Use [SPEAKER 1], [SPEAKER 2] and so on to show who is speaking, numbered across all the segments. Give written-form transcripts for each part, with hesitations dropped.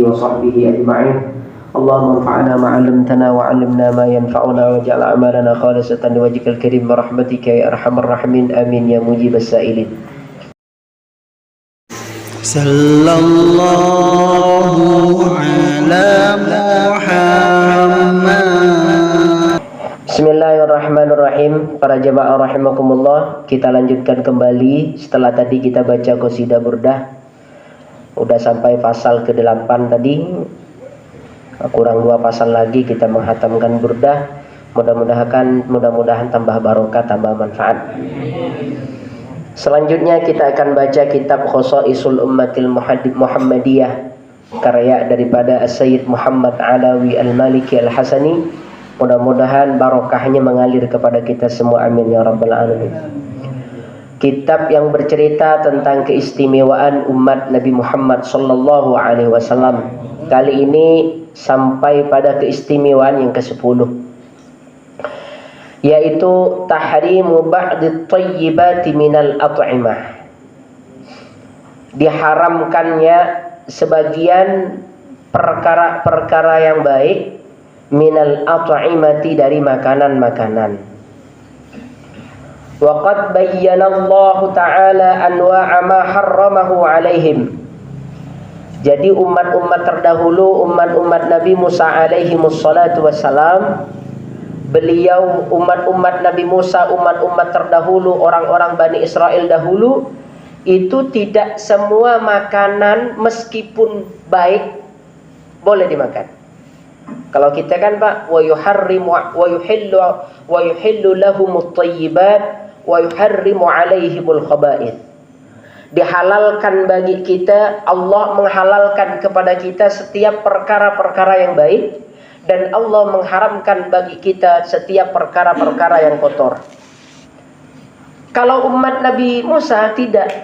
[SPEAKER 1] وصحبه أجمعين. اللهم انفعنا ما علمتنا وعلمنا ما ينفعنا واجعل أعمالنا خالصة لوجهك الكريم برحمتك يا أرحم الراحمين آمين يا مجيب السائلين.
[SPEAKER 2] Sallallahu ala Muhammad.
[SPEAKER 1] Bismillahirrahmanirrahim. Para jemaah rahimakumullah, kita lanjutkan kembali setelah tadi kita baca qasidah burdah. Udah sampai pasal ke-8 tadi. Kurang 2 pasal lagi kita menghatamkan burdah. Mudah-mudahan tambah barokah, tambah manfaat. Selanjutnya kita akan baca kitab Khosaisul Ummatil Muhammadiyah karya daripada As-Sayyid Muhammad Alawi Al-Maliki Al-Hasani. Mudah-mudahan barokahnya mengalir kepada kita semua, amin ya rabbal alamin. Kitab yang bercerita tentang keistimewaan umat Nabi Muhammad sallallahu alaihi wasallam. Kali ini sampai pada keistimewaan yang ke-10, yaitu tahrimu ba'di thayyibati minal at'imah. Diharamkannya sebagian perkara-perkara yang baik minal at'imati, dari makanan-makanan. Wa qad bayyana Allah Ta'ala anwa'a ma harramahu 'alaihim. Jadi umat-umat terdahulu, umat-umat Nabi Musa alaihi wassalatu wassalam, beliau umat-umat Nabi Musa, umat-umat terdahulu, orang-orang Bani Israel dahulu, itu tidak semua makanan meskipun baik boleh dimakan. Kalau kita kan Pak, wa yuharrimu wa yuhillu lahumut thayyibat wa yuharrimu alaihimul khaba'ith. Dihalalkan bagi kita, Allah menghalalkan kepada kita setiap perkara-perkara yang baik, dan Allah mengharamkan bagi kita setiap perkara-perkara yang kotor. Kalau umat Nabi Musa tidak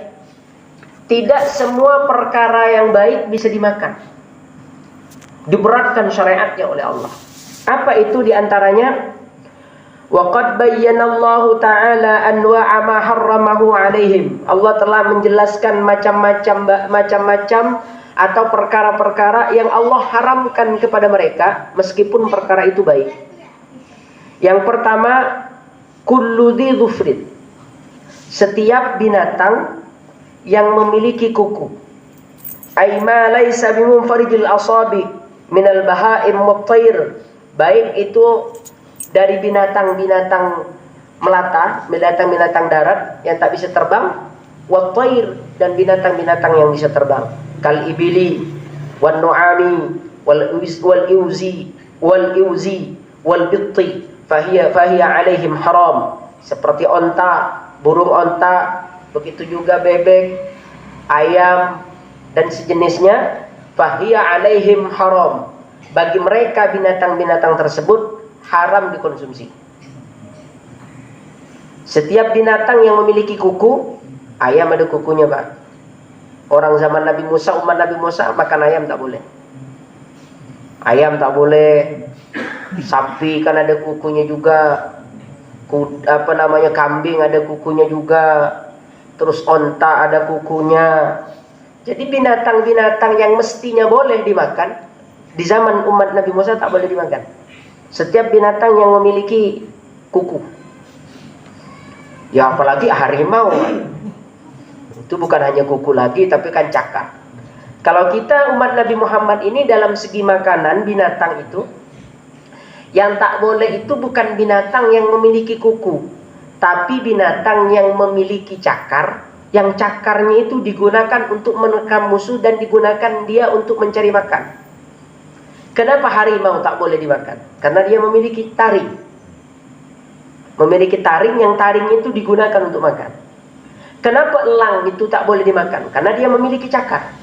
[SPEAKER 1] semua perkara yang baik bisa dimakan. Diberatkan syariatnya oleh Allah. Apa itu diantaranya? Wa qad bayyana Allah Ta'ala anwa'a ma harramahu 'alaihim. Allah telah menjelaskan macam-macam atau perkara-perkara yang Allah haramkan kepada mereka meskipun perkara itu baik. Yang pertama, kullu dhi dhufrin. Setiap binatang yang memiliki kuku. Ay ma laysa bimunfarijil asabi minal bahaim wat thair. Baik itu dari binatang-binatang melata, binatang-binatang darat yang tak bisa terbang, wat thair, dan binatang-binatang yang bisa terbang. Kal ibili wan nu'ami wal iuzi wal bitti fahiya alaihim haram. Seperti onta, burung onta, begitu juga bebek, ayam dan sejenisnya, fahiya alaihim haram. Bagi mereka binatang-binatang tersebut haram dikonsumsi. Setiap binatang yang memiliki kuku, ayam ada kukunya Pak. Orang zaman Nabi Musa, umat Nabi Musa makan ayam tak boleh. Ayam tak boleh. Sapi kan ada kukunya juga. Kambing ada kukunya juga. Terus onta ada kukunya. Jadi binatang-binatang yang mestinya boleh dimakan, di zaman umat Nabi Musa tak boleh dimakan. Setiap binatang yang memiliki kuku. Ya apalagi harimau. Itu bukan hanya kuku lagi, tapi kan cakar. Kalau kita umat Nabi Muhammad ini dalam segi makanan binatang itu, yang tak boleh itu bukan binatang yang memiliki kuku, tapi binatang yang memiliki cakar, yang cakarnya itu digunakan untuk menerkam musuh dan digunakan dia untuk mencari makan. Kenapa harimau tak boleh dimakan? Karena dia memiliki taring. Memiliki taring, yang taring itu digunakan untuk makan. Kenapa elang itu tak boleh dimakan? Karena dia memiliki cakar.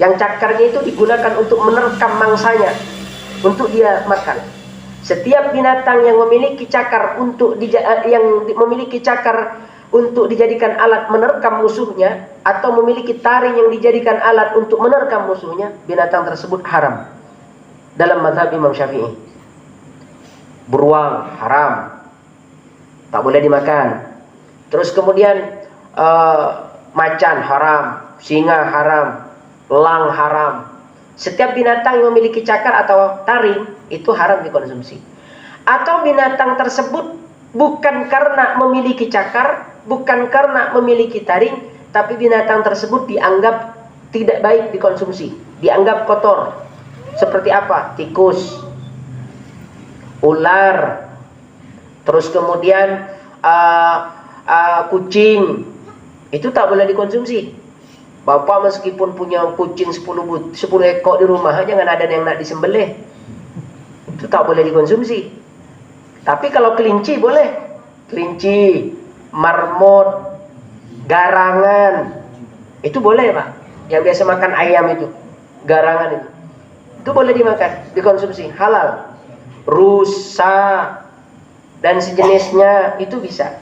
[SPEAKER 1] Yang cakarnya itu digunakan untuk menerkam mangsanya, untuk dia makan. Setiap binatang yang memiliki cakar untuk dijadikan alat menerkam musuhnya, atau memiliki taring yang dijadikan alat untuk menerkam musuhnya, binatang tersebut haram. Dalam mazhab Imam Syafi'i. Beruang haram, tak boleh dimakan. Terus kemudian macan haram, singa haram, elang haram, Setiap binatang yang memiliki cakar atau taring itu haram dikonsumsi. Atau binatang tersebut bukan karena memiliki cakar, bukan karena memiliki taring, tapi binatang tersebut dianggap tidak baik dikonsumsi, dianggap kotor. Seperti apa? Tikus, ular, terus kemudian kucing, itu tak boleh dikonsumsi. Bapak meskipun punya kucing 10 ekor di rumah, jangan ada yang nak disembelih. Itu tak boleh dikonsumsi. Tapi kalau kelinci boleh. Kelinci, marmut, garangan, itu boleh Pak. Yang biasa makan ayam itu, garangan itu boleh dimakan, dikonsumsi, halal. Rusa dan sejenisnya itu bisa.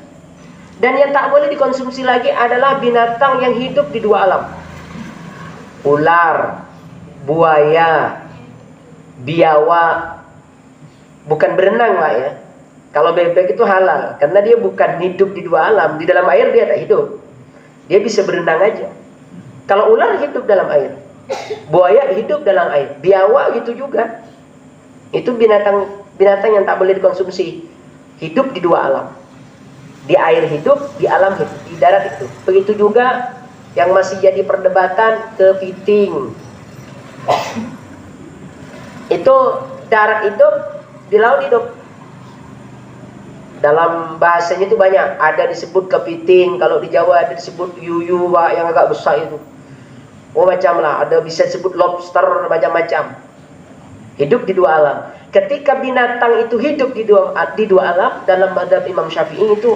[SPEAKER 1] Dan yang tak boleh dikonsumsi lagi adalah binatang yang hidup di dua alam. Ular, buaya, biawak. Bukan berenang Pak ya. Kalau bebek itu halal, karena dia bukan hidup di dua alam. Di dalam air dia tak hidup, dia bisa berenang aja. Kalau ular hidup dalam air, buaya hidup dalam air, biawak gitu juga. Itu binatang yang tak boleh dikonsumsi. Hidup di dua alam. Di air hidup, di alam hidup, di darat hidup. Begitu juga yang masih jadi perdebatan kepiting. Itu darat hidup, di laut hidup. Dalam bahasanya itu banyak. Ada disebut kepiting, kalau di Jawa ada disebut yuyu Pak, yang agak besar itu. Oh macam lah, ada bisa disebut lobster, macam-macam. Hidup di dua alam. Ketika binatang itu hidup di dua alam, dalam mazhab Imam Syafi'i itu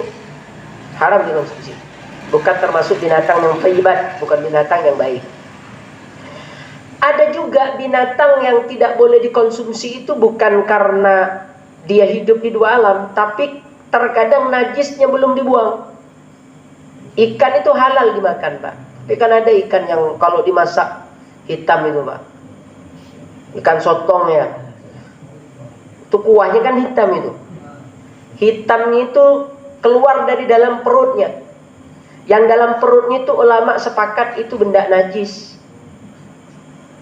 [SPEAKER 1] haram dikonsumsi. Bukan termasuk binatang yang thayyibat, bukan binatang yang baik. Ada juga binatang yang tidak boleh dikonsumsi itu bukan karena dia hidup di dua alam, tapi terkadang najisnya belum dibuang. Ikan itu halal dimakan Pak. Tapi kan ada ikan yang kalau dimasak hitam itu Pak. Ikan sotong ya. Itu kuahnya kan hitam itu. Hitamnya itu keluar dari dalam perutnya. Yang dalam perutnya itu ulama sepakat itu benda najis.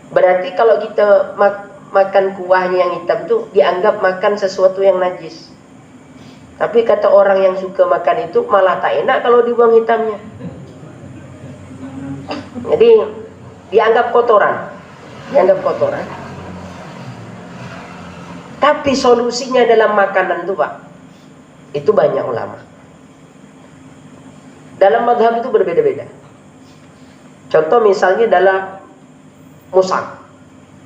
[SPEAKER 1] Berarti kalau kita makan kuahnya yang hitam itu dianggap makan sesuatu yang najis. Tapi kata orang yang suka makan itu malah tak enak kalau dibuang hitamnya. Jadi dianggap kotoran. Dianggap kotoran. Tapi solusinya dalam makanan itu Pak, itu banyak ulama. Dalam mazhab itu berbeda-beda. Contoh misalnya dalam musang.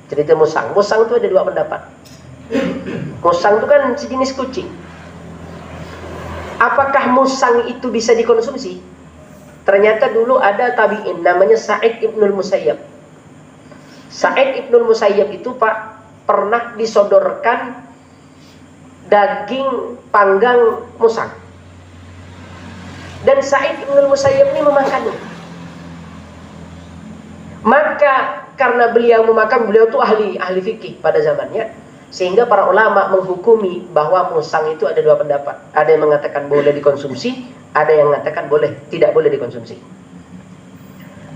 [SPEAKER 1] Cerita musang. Musang itu ada dua pendapat. Musang itu kan sejenis kucing. Apakah musang itu bisa dikonsumsi? Ternyata dulu ada tabi'in namanya Sa'id ibnul Musayyab. Sa'id ibnul Musayyab itu Pak pernah disodorkan daging panggang musang. Dan Sa'id ibnul Musayyab ini memakannya. Maka karena beliau memakan, beliau itu ahli fikih pada zamannya, sehingga para ulama menghukumi bahwa musang itu ada dua pendapat. Ada yang mengatakan boleh dikonsumsi, ada yang mengatakan tidak boleh dikonsumsi.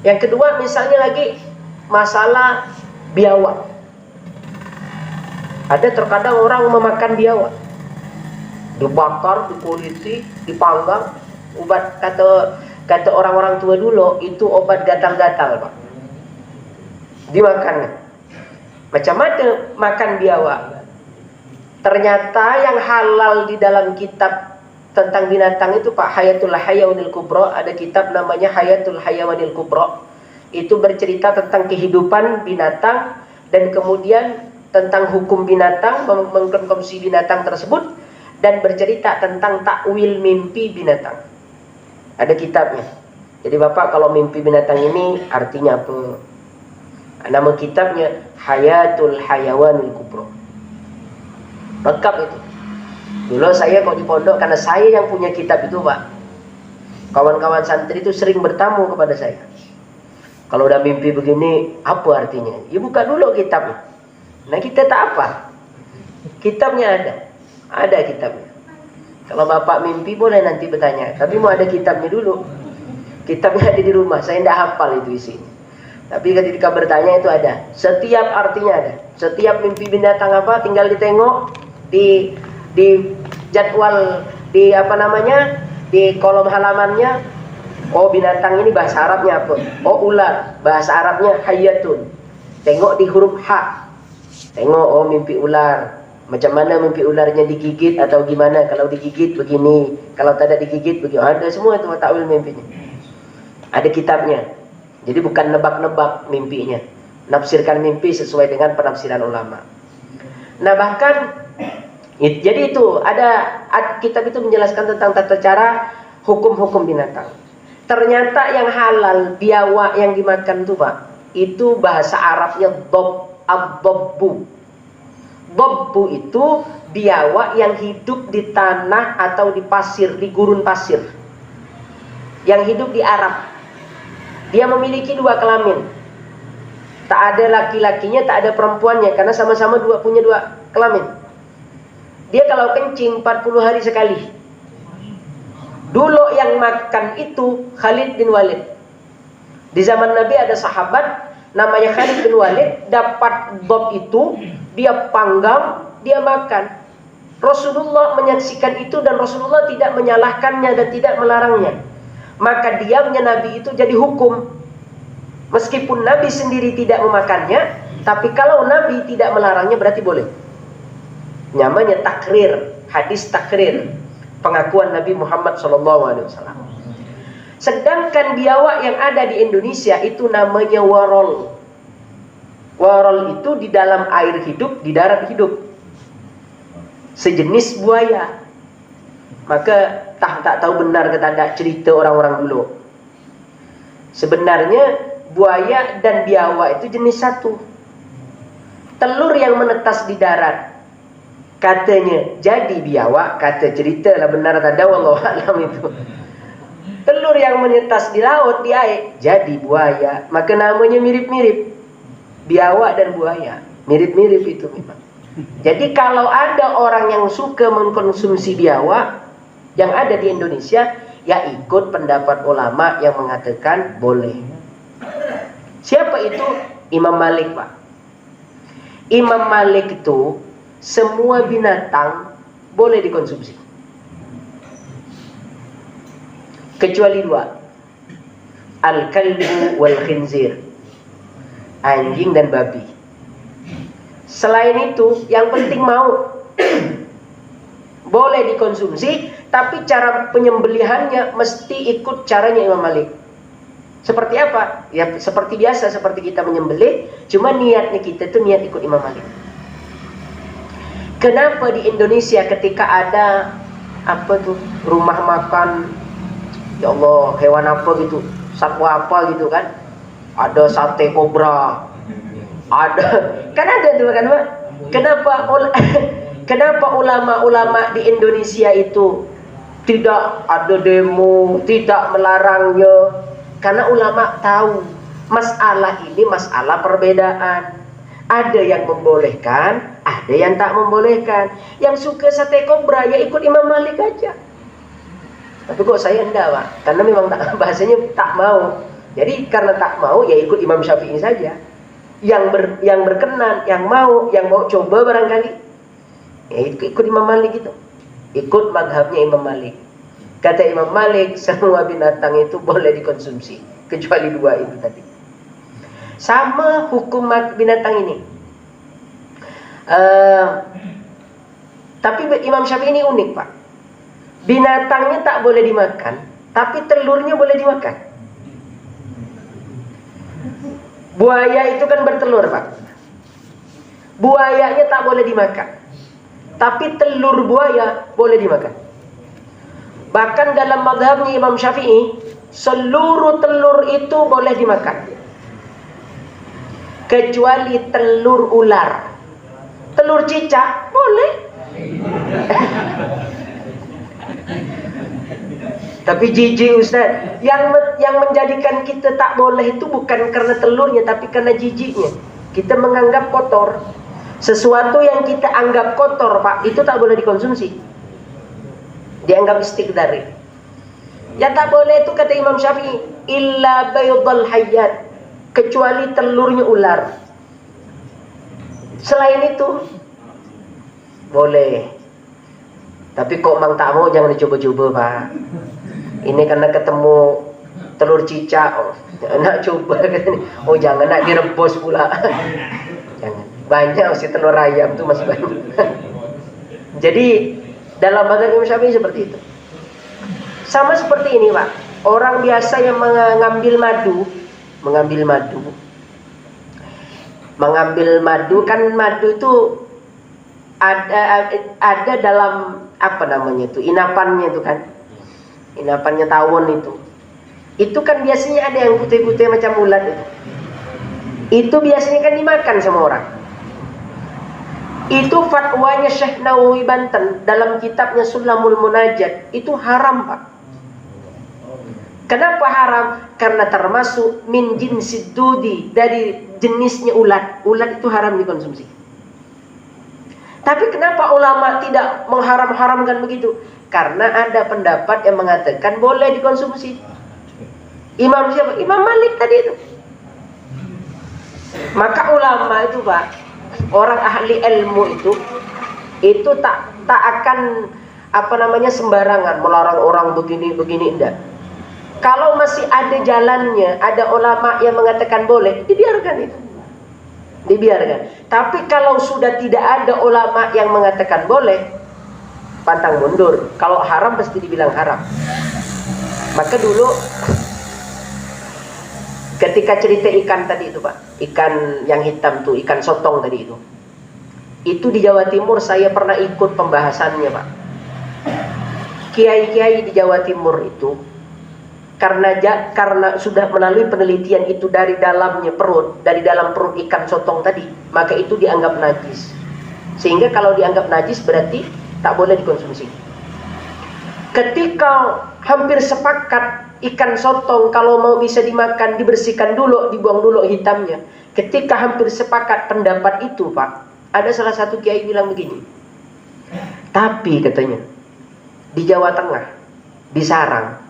[SPEAKER 1] Yang kedua misalnya lagi masalah biawak. Ada terkadang orang memakan biawak, dibakar, dikuliti, dipanggang. Obat kata orang-orang tua dulu itu obat gatal-gatal Pak. Dimakan. Macam mana makan biawak? Ternyata yang halal di dalam kitab tentang binatang itu Pak, Hayatul Hayawanil Kubra, ada kitab namanya Hayatul Hayawanil Kubra. Itu bercerita tentang kehidupan binatang dan kemudian tentang hukum binatang, mengkonsumsi binatang tersebut, dan bercerita tentang takwil mimpi binatang. Ada kitabnya. Jadi Bapak kalau mimpi binatang ini artinya apa? Nama kitabnya Hayatul Hayawanil Kubra. Lengkap itu. Dulu saya kok di pondok, karena saya yang punya kitab itu Pak. Kawan-kawan santri itu sering bertamu kepada saya. Kalau udah mimpi begini, apa artinya? Ya buka dulu kitabnya. Nah kita tak apa. Kitabnya ada. Ada kitabnya. Kalau Bapak mimpi boleh nanti bertanya. Tapi mau ada kitabnya dulu. Kitabnya ada di rumah. Saya tidak hafal itu isinya. Tapi ketika bertanya itu ada. Setiap artinya ada. Setiap mimpi binatang apa tinggal ditengok di jadwal di apa namanya? Di kolom halamannya. Oh, binatang ini bahasa Arabnya apa? Oh, ular. Bahasa Arabnya hayatun. Tengok di huruf H. Tengok, oh mimpi ular. Macam mana mimpi ularnya digigit atau gimana? Kalau digigit begini, kalau tidak digigit begini. Ada semua itu takwil mimpinya. Ada kitabnya. Jadi bukan nebak-nebak mimpinya. Nafsirkan mimpi sesuai dengan penafsiran ulama. Nah, bahkan jadi itu ada kitab itu menjelaskan tentang tata cara hukum-hukum binatang. Ternyata yang halal biawak yang dimakan itu, Pak, itu bahasa Arabnya ad-dabbu. Dabbu itu biawak yang hidup di tanah atau di pasir, di gurun pasir. Yang hidup di Arab. Dia memiliki 2 kelamin. Tak ada laki-lakinya, tak ada perempuannya, karena sama-sama punya 2 kelamin. Dia kalau kencing 40 hari sekali. Dulu yang makan itu Khalid bin Walid. Di zaman Nabi ada sahabat namanya Khalid bin Walid, dapat dab itu, dia panggang, dia makan. Rasulullah menyaksikan itu dan Rasulullah tidak menyalahkannya dan tidak melarangnya. Maka diamnya Nabi itu jadi hukum. Meskipun Nabi sendiri tidak memakannya, tapi kalau Nabi tidak melarangnya berarti boleh. Namanya takrir, hadis takrir, pengakuan Nabi Muhammad SAW. Sedangkan biawak yang ada di Indonesia itu namanya warol. Warol itu di dalam air hidup, di darat hidup. Sejenis buaya. Maka tak tahu benar ke tidak cerita orang-orang dulu. Sebenarnya buaya dan biawak itu jenis satu. Telur yang menetas di darat katanya jadi biawak, kata cerita lah benar tak ada, wallahu alam itu. Telur yang menetas di laut, di air, jadi buaya. Maka namanya mirip-mirip. Biawak dan buaya mirip-mirip itu memang. Jadi kalau ada orang yang suka mengkonsumsi biawak yang ada di Indonesia, ya ikut pendapat ulama yang mengatakan boleh. Siapa itu? Imam Malik, Pak. Imam Malik itu semua binatang boleh dikonsumsi. Kecuali 2. Al-kalbu wal khinzir. Anjing dan babi. Selain itu, yang penting mau. Boleh dikonsumsi, tapi cara penyembelihannya mesti ikut caranya Imam Malik. Seperti apa? Ya seperti biasa, seperti kita menyembelih, cuma niatnya kita itu niat ikut Imam Malik. Kenapa di Indonesia ketika ada apa tuh rumah makan, ya Allah, hewan apa gitu, satwa apa gitu kan, ada sate kobra, ada, kan ada tuh kan, Pak? Kenapa ulama-ulama di Indonesia itu tidak ada demo, tidak melarangnya? Karena ulama tahu masalah ini masalah perbedaan. Ada yang membolehkan, ada yang tak membolehkan. Yang suka sate kobra ya ikut Imam Malik aja. Tapi kok saya enggak, Pak? Karena memang bahasanya tak mau. Jadi karena tak mau ya ikut Imam Syafi'i saja. Yang berkenan, yang mau coba barangkali, ya ikut Imam Malik itu. Ikut mazhabnya Imam Malik. Kata Imam Malik, semua binatang itu boleh dikonsumsi kecuali 2 itu tadi. Sama hukum binatang ini. Tapi Imam Syafi'i ini unik, Pak. Binatangnya tak boleh dimakan, tapi telurnya boleh dimakan. Buaya itu kan bertelur, Pak. Buayanya tak boleh dimakan, tapi telur buaya boleh dimakan. Bahkan dalam mazhabnya Imam Syafi'i, seluruh telur itu boleh dimakan, kecuali telur ular. Telur cicak boleh. Tapi jijik, Ustaz. Yang menjadikan kita tak boleh itu bukan karena telurnya, tapi karena jijiknya. Kita menganggap kotor. Sesuatu yang kita anggap kotor, Pak, itu tak boleh dikonsumsi. Dianggap istiqdari. Yang tak boleh itu kata Imam Syafi'i, illa baydal hayyat. kecuali telurnya ular. Selain itu boleh. Tapi kok mang tak mau, jangan dicoba-coba Pak. Ini karena ketemu telur cicak, oh, nak coba katanya. Oh jangan, nak direbus pula. Jangan. Banyak sih telur ayam tuh masih banyak. Jadi dalam mazhab Imam Syafi'i seperti itu. Sama seperti ini Pak. Orang biasa yang mengambil madu kan, madu itu ada dalam apa namanya itu, inapannya itu kan, inapannya tawon itu kan biasanya ada yang putih-putih macam ulat itu biasanya kan dimakan sama orang. Itu fatwanya Syekh Nawawi Banten dalam kitabnya Sulamul Munajat, itu haram Pak. Kenapa haram? Karena termasuk min jinsid dudi, dari jenisnya ulat. Ulat itu haram dikonsumsi. Tapi kenapa ulama tidak mengharam-haramkan begitu? Karena ada pendapat yang mengatakan boleh dikonsumsi. Imam siapa? Imam Malik tadi itu. Maka ulama itu Pak, orang ahli ilmu itu tak akan apa namanya sembarangan melarang orang begini enggak. Kalau masih ada jalannya, ada ulama yang mengatakan boleh, dibiarkan itu. Dibiarkan. Tapi kalau sudah tidak ada ulama yang mengatakan boleh, pantang mundur. Kalau haram pasti dibilang haram. Maka dulu ketika cerita ikan tadi itu Pak, ikan yang hitam tuh, ikan sotong tadi itu di Jawa Timur saya pernah ikut pembahasannya Pak. Kiai-kiai di Jawa Timur itu karena sudah melalui penelitian itu dari dalam perut ikan sotong tadi, maka itu dianggap najis. Sehingga kalau dianggap najis berarti tak boleh dikonsumsi. Ketika hampir sepakat ikan sotong kalau mau bisa dimakan, dibersihkan dulu, dibuang dulu hitamnya. Ketika hampir sepakat pendapat itu Pak, ada salah satu kiai bilang begini. Tapi katanya di Jawa Tengah, di Sarang,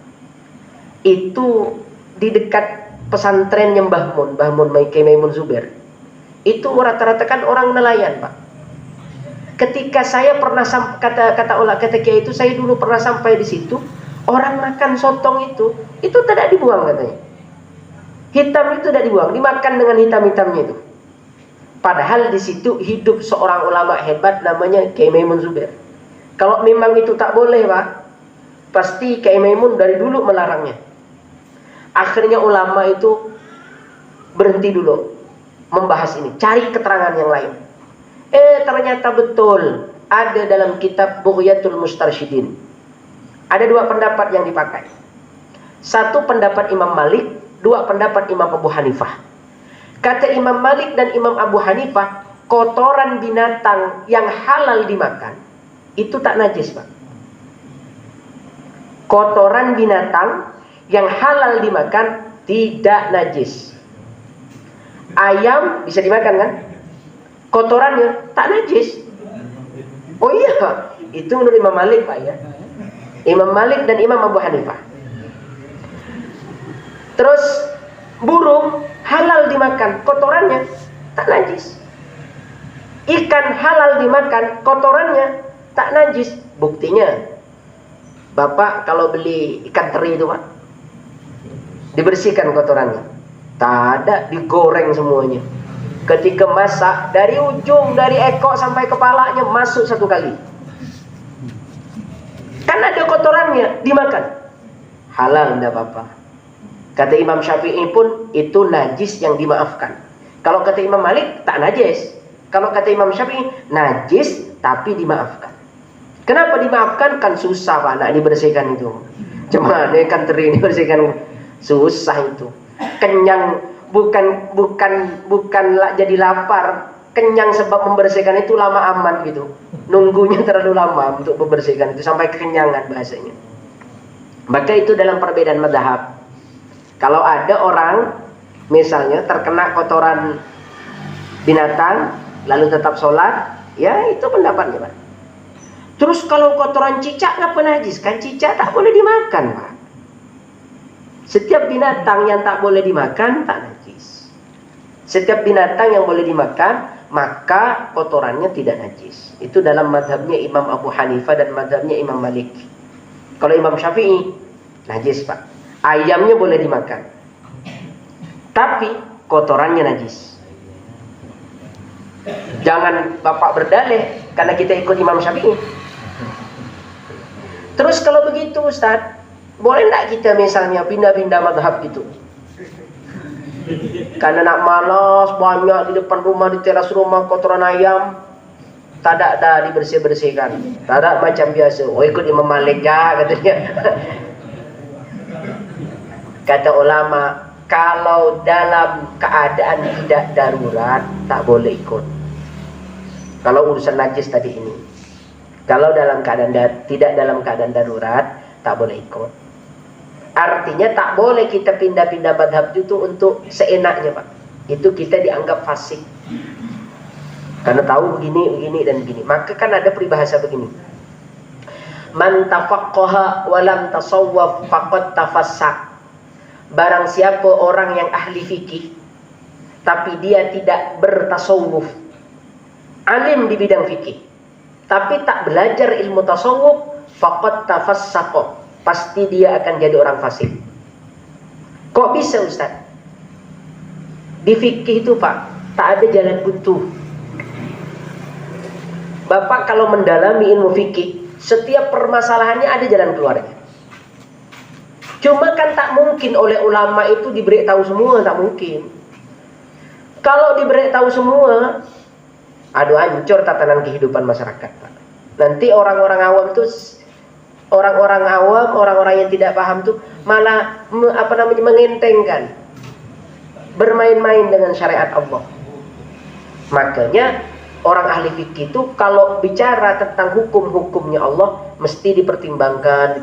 [SPEAKER 1] itu di dekat pesantrennya Mbah Mun Kiai Maimun Zubair, itu rata-rata kan orang nelayan Pak. Ketika saya pernah kata kiai itu, saya dulu pernah sampai di situ, orang makan sotong itu tidak dibuang katanya. Hitam itu tidak dibuang, dimakan dengan hitam-hitamnya itu. Padahal di situ hidup seorang ulama hebat namanya Kiai Maimun Zubair. Kalau memang itu tak boleh Pak, pasti Kiai Maimun dari dulu melarangnya. Akhirnya ulama itu berhenti dulu membahas ini, cari keterangan yang lain. Ternyata betul ada dalam kitab Bughyatul Mustarsyidin. Ada dua pendapat yang dipakai. Satu pendapat Imam Malik, dua pendapat Imam Abu Hanifah. Kata Imam Malik dan Imam Abu Hanifah, kotoran binatang yang halal dimakan itu tak najis Pak. Kotoran binatang yang halal dimakan tidak najis. Ayam bisa dimakan kan? Kotorannya tak najis. Oh iya, itu menurut Imam Malik Pak ya. Imam Malik dan Imam Abu Hanifah. Terus burung halal dimakan, kotorannya tak najis. Ikan halal dimakan, kotorannya tak najis. Buktinya, Bapak kalau beli ikan teri itu Pak, dibersihkan kotorannya, tak ada, digoreng semuanya. Ketika masak, dari ujung, dari ekor sampai kepalanya masuk satu kali. Kan ada kotorannya, dimakan, halal, tidak apa-apa. Kata Imam Syafi'i pun itu najis yang dimaafkan. Kalau kata Imam Malik tak najis. Kalau kata Imam Syafi'i najis tapi dimaafkan. Kenapa dimaafkan? Kan susah Pak nak dibersihkan itu. Cuma ikan teri dibersihkan susah itu. Kenyang bukan jadi lapar. Kenyang sebab membersihkan itu lama amat gitu. Nunggunya terlalu lama untuk membersihkan itu sampai kekenyangan bahasanya. Maka itu dalam perbedaan mazhab. Kalau ada orang misalnya terkena kotoran binatang lalu tetap sholat, ya itu pendapatnya Pak. Terus kalau kotoran cicak ngapa najis? Kan cicak tak boleh dimakan Pak. Setiap binatang yang tak boleh dimakan tak najis. Setiap binatang yang boleh dimakan, maka kotorannya tidak najis. Itu dalam mazhabnya Imam Abu Hanifah dan mazhabnya Imam Malik. Kalau Imam Syafi'i, najis Pak. Ayamnya boleh dimakan, tapi kotorannya najis. Jangan Bapak berdalih karena kita ikut Imam Syafi'i. Terus kalau begitu Ustaz, boleh enggak kita misalnya pindah-pindah mazhab gitu? Karena nak malas banyak di depan rumah, di teras rumah kotoran ayam, tak ada dibersih-bersihkan. Tak ada macam biasa. Oh ikut Imam Malik ya katanya. Kata ulama, kalau dalam keadaan tidak darurat tak boleh ikut. Kalau urusan najis tadi ini, kalau dalam keadaan tidak dalam keadaan darurat tak boleh ikut. Artinya tak boleh kita pindah-pindah madhab itu untuk seenaknya Pak. Itu kita dianggap fasik. Karena tahu begini dan begini. Maka kan ada peribahasa begini. Man tafaqqaha wa lam tasawwaf faqad tafassaq. Barang siapa orang yang ahli fikih tapi dia tidak bertasawuf, alim di bidang fikih tapi tak belajar ilmu tasawuf, faqad tafassaqa, pasti dia akan jadi orang fasik. Kok bisa Ustaz? Di fikih itu Pak, tak ada jalan buntu. Bapak kalau mendalami ilmu fikih, setiap permasalahannya ada jalan keluarnya. Cuma kan tak mungkin oleh ulama itu diberi tahu semua, tak mungkin. Kalau diberi tahu semua, aduh hancur tatanan kehidupan masyarakat Pak. Nanti orang-orang awam itu, orang-orang yang tidak paham tuh malah mengentengkan, bermain-main dengan syariat Allah. Makanya orang ahli fikih itu kalau bicara tentang hukum-hukumnya Allah mesti dipertimbangkan,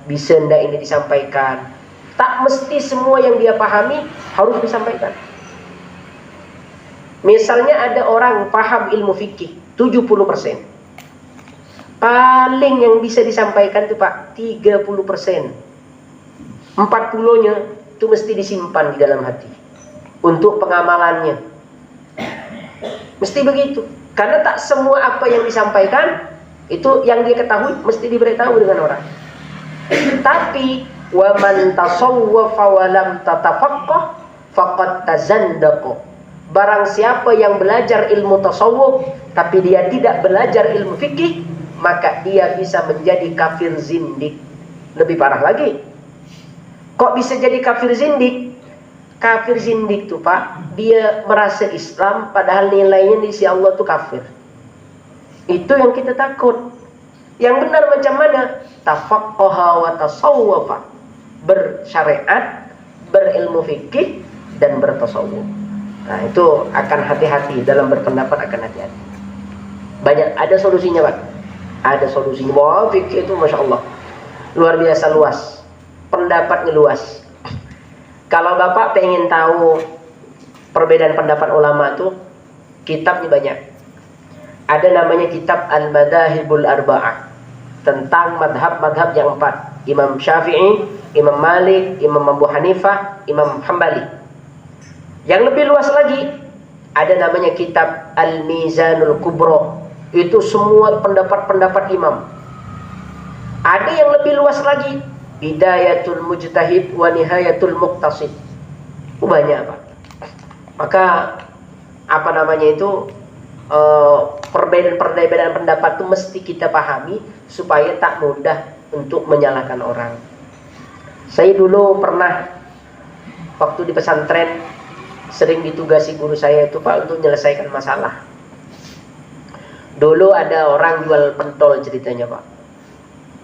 [SPEAKER 1] bisa ndak ini disampaikan. Tak mesti semua yang dia pahami harus disampaikan. Misalnya ada orang paham ilmu fikih 70%. Paling yang bisa disampaikan itu Pak 30%. 40-nya itu mesti disimpan di dalam hati untuk pengamalannya. Mesti begitu. Karena tak semua apa yang disampaikan itu yang dia ketahui mesti diberitahu dengan orang. Tapi wa man tasawwafa wa lam tatafaqqah faqad tazandaqa. Barang siapa yang belajar ilmu tasawuf tapi dia tidak belajar ilmu fikih, maka dia bisa menjadi kafir zindik. Lebih parah lagi. Kok bisa jadi kafir zindik? Kafir zindik tuh Pak, dia merasa Islam padahal nilainya di sisi Allah tuh kafir. Itu yang kita takut. Yang benar macam mana? Tafaqqaha wa tasawwafa. Bersyariat, berilmu fikih dan bertasawuf. Nah, itu akan hati-hati dalam berpendapat, akan hati-hati. Banyak ada solusinya Pak. Ada solusinya. Wah, fikih itu Masya Allah luar biasa luas. Pendapatnya luas. Kalau Bapak pengen tahu perbedaan pendapat ulama itu, kitabnya banyak. Ada namanya kitab Al-Madahibul Arba'ah, tentang madhab-madhab yang 4. Imam Syafi'i, Imam Malik, Imam Abu Hanifah, Imam Hambali. Yang lebih luas lagi, ada namanya kitab Al-Mizanul Kubra. Itu semua pendapat-pendapat imam. Ada yang lebih luas lagi, Bidayatul Mujtahid wa Nihayatul Muqtasid. Banyak Pak. Maka apa namanya itu, perbedaan pendapat itu mesti kita pahami supaya tak mudah untuk menyalahkan orang. Saya dulu pernah waktu di pesantren sering ditugasi guru saya itu Pak untuk menyelesaikan masalah. Dulu ada orang jual pentol ceritanya Pak.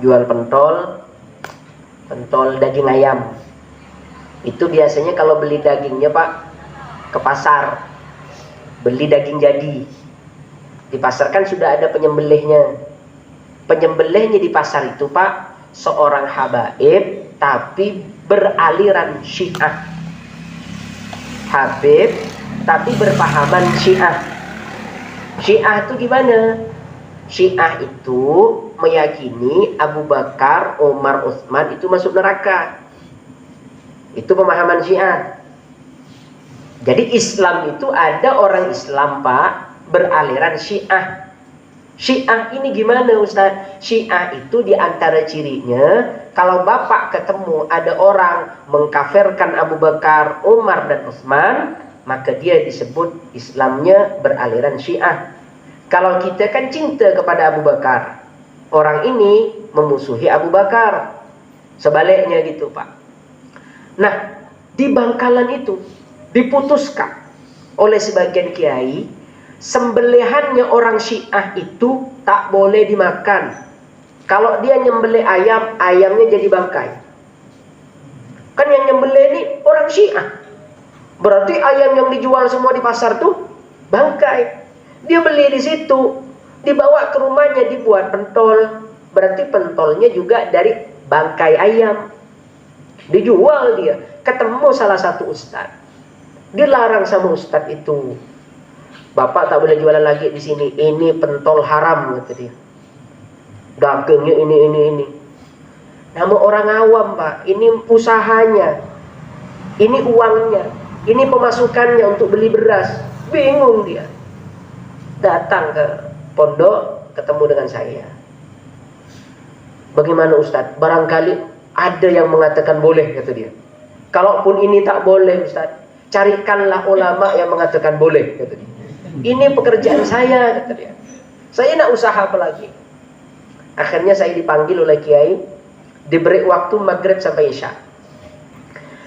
[SPEAKER 1] Jual pentol daging ayam. Itu biasanya kalau beli dagingnya Pak ke pasar, beli daging jadi. Di pasar kan sudah ada penyembelihnya. Penyembelihnya di pasar itu Pak seorang habaib tapi beraliran Syiah. Habib tapi berpahaman Syiah. Syiah itu gimana? Syiah itu meyakini Abu Bakar, Umar, Utsman itu masuk neraka. Itu pemahaman Syiah. Jadi Islam itu ada orang Islam Pak beraliran Syiah. Syiah ini gimana Ustaz? Syiah itu diantara cirinya, kalau Bapak ketemu ada orang mengkafirkan Abu Bakar, Umar dan Utsman, maka dia disebut Islamnya beraliran Syiah. Kalau kita kan cinta kepada Abu Bakar, orang ini memusuhi Abu Bakar. Sebaliknya gitu Pak. Nah, di Bangkalan itu diputuskan oleh sebagian kiai, sembelihannya orang Syiah itu tak boleh dimakan. Kalau dia nyembelih ayam, ayamnya jadi bangkai. Kan yang nyembelih ini orang Syiah. Berarti ayam yang dijual semua di pasar tuh bangkai. Dia beli di situ, dibawa ke rumahnya, dibuat pentol. Berarti pentolnya juga dari bangkai ayam. Dijual dia. Ketemu salah satu ustaz, dilarang sama ustaz itu, Bapak tak boleh jualan lagi di sini. Ini pentol haram kata dia. Dagangnya ini. Namun orang awam Pak, ini usahanya, ini uangnya, ini pemasukannya untuk beli beras. Bingung dia. Datang ke pondok, ketemu dengan saya. Bagaimana Ustaz? Barangkali ada yang mengatakan boleh kata dia. Kalaupun ini tak boleh Ustaz, carikanlah ulama yang mengatakan boleh kata dia. Ini pekerjaan saya kata dia. Saya nak usaha apa lagi? Akhirnya saya dipanggil oleh kiai, diberi waktu maghrib sampai isya.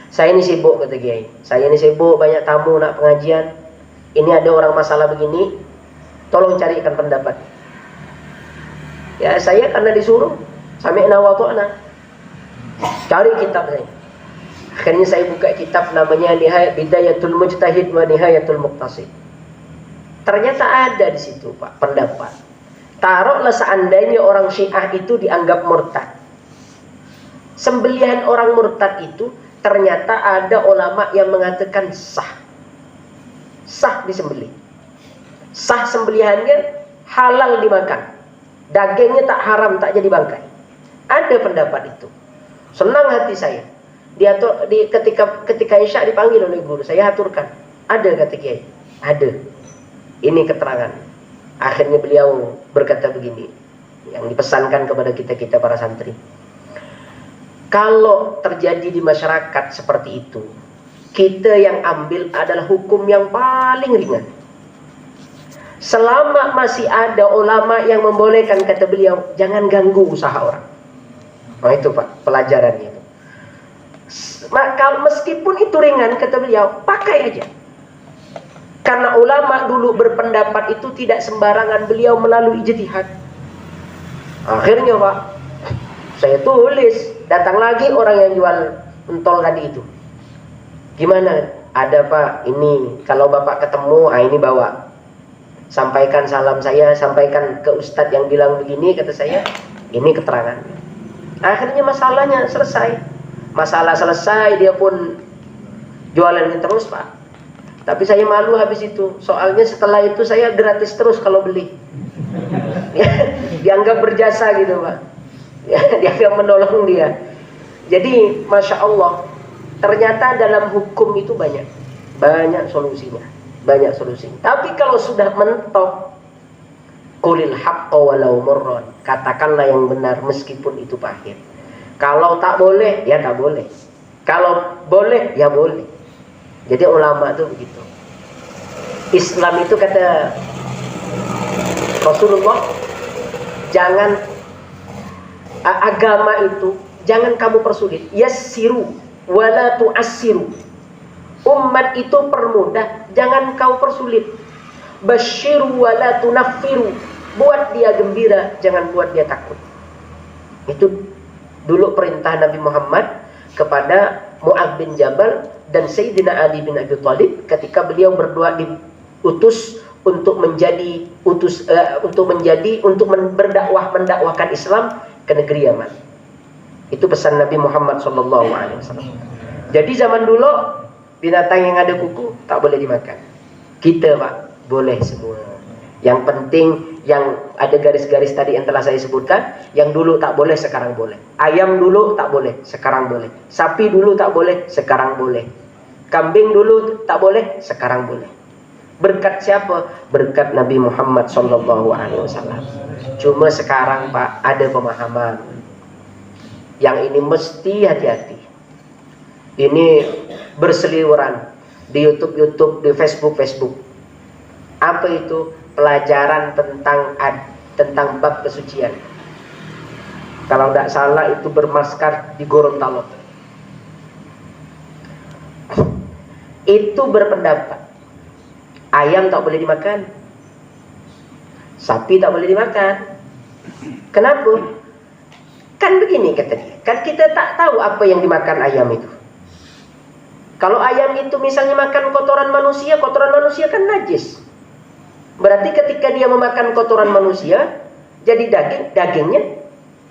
[SPEAKER 1] Saya ini sibuk kata kiai. Saya ini sibuk, banyak tamu nak pengajian. Ini ada orang masalah begini, tolong carikan pendapat. Ya saya karena disuruh, sami'na wa ta'na, cari kitab saya. Akhirnya saya buka kitab namanya Bidayatul Mujtahid wa Nihayatul Muqtasid. Ternyata ada di situ Pak pendapat. Taruhlah seandainya orang Syiah itu dianggap murtad. Sembelihan orang murtad itu ternyata ada ulama yang mengatakan sah. Sah disembelih. Sah sembelihannya, halal dimakan. Dagingnya tak haram, tak jadi bangkai. Ada pendapat itu. Senang hati saya. Ketika isya dipanggil oleh guru, saya aturkan. Ada kata kiai, ada. Ini keterangan. Akhirnya beliau berkata begini, yang dipesankan kepada kita para santri. Kalau terjadi di masyarakat seperti itu, kita yang ambil adalah hukum yang paling ringan. Selama masih ada ulama yang membolehkan, kata beliau, jangan ganggu usaha orang. Nah itu Pak, pelajarannya itu. Maka meskipun itu ringan, kata beliau, pakai aja. Karena ulama dulu berpendapat itu tidak sembarangan, beliau melalui ijtihad. Akhirnya Pak, saya tulis, datang lagi orang yang jual pentol tadi itu. Gimana? Ada Pak, ini kalau Bapak ketemu, ini bawa. Sampaikan salam saya, sampaikan ke ustadz yang bilang begini, kata saya, ini keterangannya. Akhirnya masalahnya selesai. Masalah selesai, dia pun jualannya terus Pak. Tapi saya malu habis itu. Soalnya setelah itu saya gratis terus kalau beli. Dianggap berjasa gitu Pak. Dianggap menolong dia. Jadi Masya Allah, ternyata dalam hukum itu banyak solusinya. Banyak solusi. Tapi kalau sudah mentok, qulil haqqa walau murran, katakanlah yang benar meskipun itu pahit. Kalau tak boleh, ya tak boleh. Kalau boleh, ya boleh. Jadi ulama itu begitu. Islam itu kata Rasulullah, jangan agama itu jangan kamu persulit. Yassiru wala tu'assiru. Umat itu permudah, jangan kau persulit. Basyiru wala tunaffiru. Buat dia gembira, jangan buat dia takut. Itu dulu perintah Nabi Muhammad kepada Mu'adz bin Jabal dan Sayyidina Ali bin Abi Thalib ketika beliau berdua diutus untuk mendakwahkan Islam ke negeri Yaman. Itu pesan Nabi Muhammad SAW. Jadi zaman dulu binatang yang ada kuku tak boleh dimakan. Kita Pak boleh semua. Yang penting yang ada garis-garis tadi yang telah saya sebutkan, yang dulu tak boleh sekarang boleh. Ayam dulu tak boleh, sekarang boleh. Sapi dulu tak boleh, sekarang boleh. Kambing dulu tak boleh, sekarang boleh. Berkat siapa? Berkat Nabi Muhammad SAW. Cuma sekarang Pak, ada pemahaman yang ini mesti hati-hati. Ini berseliweran di YouTube, di Facebook. Apa itu? Pelajaran tentang bab kesucian. Kalau tidak salah itu bermaskar di Gorontalo. Itu berpendapat ayam tak boleh dimakan, sapi tak boleh dimakan. Kenapa? Kan begini kata dia, kan kita tak tahu apa yang dimakan ayam itu. Kalau ayam itu misalnya makan kotoran manusia kan najis. Berarti ketika dia memakan kotoran manusia, jadi dagingnya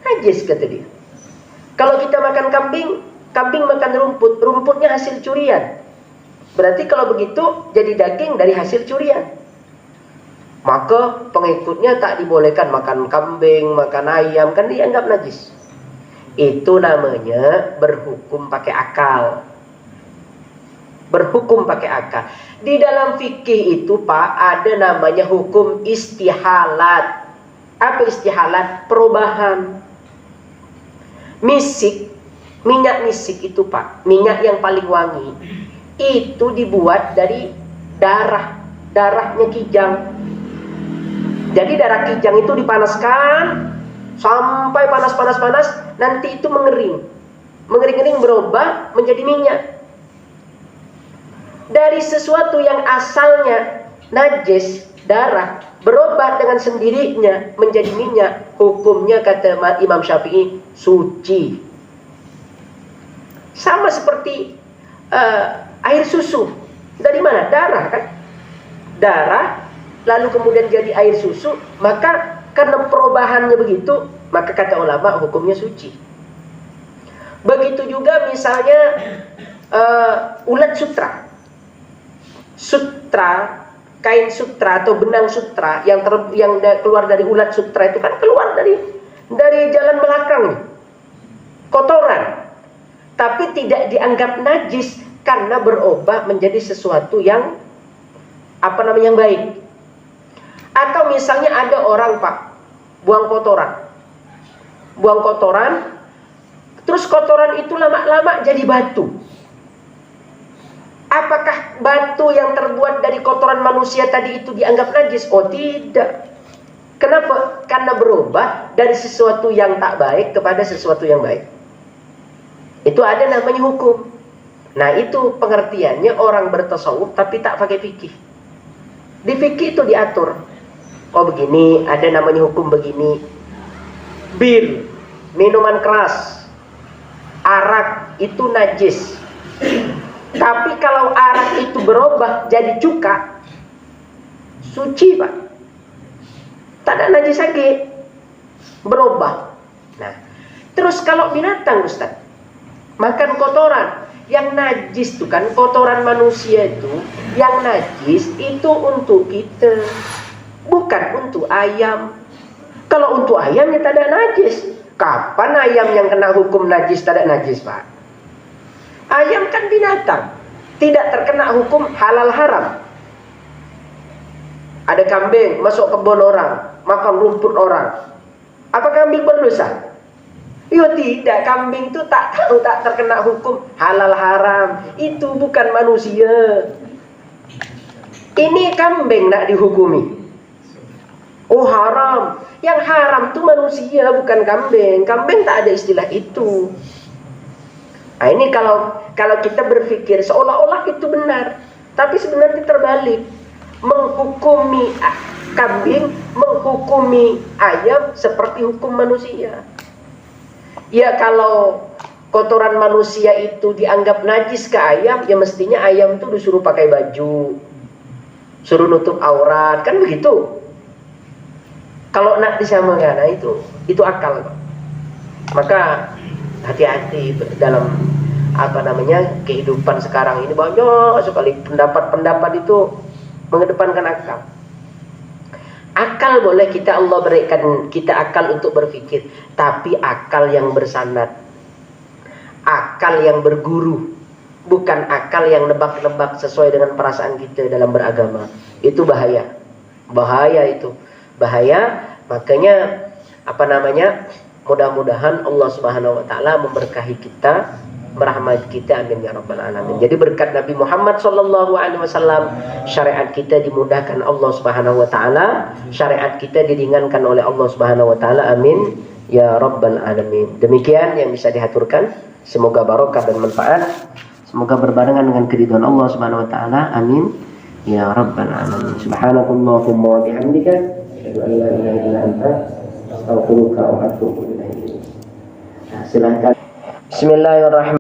[SPEAKER 1] najis kata dia. Kalau kita makan kambing makan rumputnya hasil curian. Berarti kalau begitu jadi daging dari hasil curian. Maka pengikutnya tak dibolehkan makan kambing, makan ayam, kan dianggap najis. Itu namanya berhukum pakai akal. Berhukum pakai akal. Di dalam fikih itu Pak, ada namanya hukum istihalat. Apa istihalat? Perubahan. Minyak misik itu Pak, minyak yang paling wangi, itu dibuat dari darahnya kijang. Jadi darah kijang itu dipanaskan sampai panas, nanti itu mengering berubah menjadi minyak. Dari sesuatu yang asalnya najis, darah, berubah dengan sendirinya menjadi minyak, hukumnya kata Imam Syafi'i suci. Sama seperti air susu. Dari mana? Darah kan? Darah lalu kemudian jadi air susu, maka karena perubahannya begitu, maka kata ulama hukumnya suci. Begitu juga misalnya ulat sutra. Kain sutra atau benang sutra yang keluar dari ulat sutra itu kan keluar dari jalan belakang, kotoran. Tapi tidak dianggap najis karena berubah menjadi sesuatu yang yang baik. Atau misalnya ada orang Pak buang kotoran, terus kotoran itu lama-lama jadi batu. Apakah batu yang terbuat dari kotoran manusia tadi itu dianggap najis? Oh tidak. Kenapa? Karena berubah dari sesuatu yang tak baik kepada sesuatu yang baik. Itu ada namanya hukum. Nah itu pengertiannya orang bertasawuf tapi tak pakai fikih. Di fikih itu diatur. Oh begini, ada namanya hukum begini. Bir, minuman keras, arak itu najis. Tapi kalau arak itu berubah jadi cuka, suci Pak. Tak ada najis lagi, berubah. Nah, terus kalau binatang Ustaz, makan kotoran, yang najis itu kan kotoran manusia itu, yang najis itu untuk kita, bukan untuk ayam. Kalau untuk ayam ya tak ada najis. Kapan ayam yang kena hukum najis tak ada najis Pak? Ayam kan binatang, tidak terkena hukum halal haram. Ada kambing masuk kebun orang, makan rumput orang. Apa kambing berdosa? Ya tidak, kambing itu tak terkena hukum halal haram. Itu bukan manusia. Ini kambing nak dihukumi. Oh haram. Yang haram itu manusia, bukan kambing. Kambing tak ada istilah itu. Nah ini kalau kita berpikir seolah-olah itu benar, tapi sebenarnya terbalik. Menghukumi kambing, menghukumi ayam seperti hukum manusia. Ya kalau kotoran manusia itu dianggap najis ke ayam, ya mestinya ayam itu disuruh pakai baju, suruh nutup aurat, kan begitu. Kalau nak disamakan, nah itu akal. Maka hati-hati dalam kehidupan sekarang ini, banyak sekali pendapat-pendapat itu mengedepankan akal. Akal boleh Allah berikan kita akal untuk berpikir, tapi akal yang bersanad, akal yang berguru, bukan akal yang nebak-nebak sesuai dengan perasaan kita dalam beragama. Itu bahaya. Bahaya itu. Bahaya. Makanya mudah-mudahan Allah Subhanahu wa taala memberkahi kita, merahmati kita, amin ya rabbal alamin. Jadi berkat Nabi Muhammad sallallahu alaihi wasallam, syariat kita dimudahkan Allah Subhanahu wa taala, syariat kita diringankan oleh Allah Subhanahu wa taala, amin ya rabbal alamin. Demikian yang bisa dihaturkan, semoga barokah dan manfaat, semoga berbarengan dengan keridhaan Allah Subhanahu wa taala, amin ya rabbal alamin. Subhanakallahumma wa bihamdika, asyhadu an la ilaha illa anta, astaghfiruka wa atubu ilaik. Silakan. Bismillahirrahmanirrahim.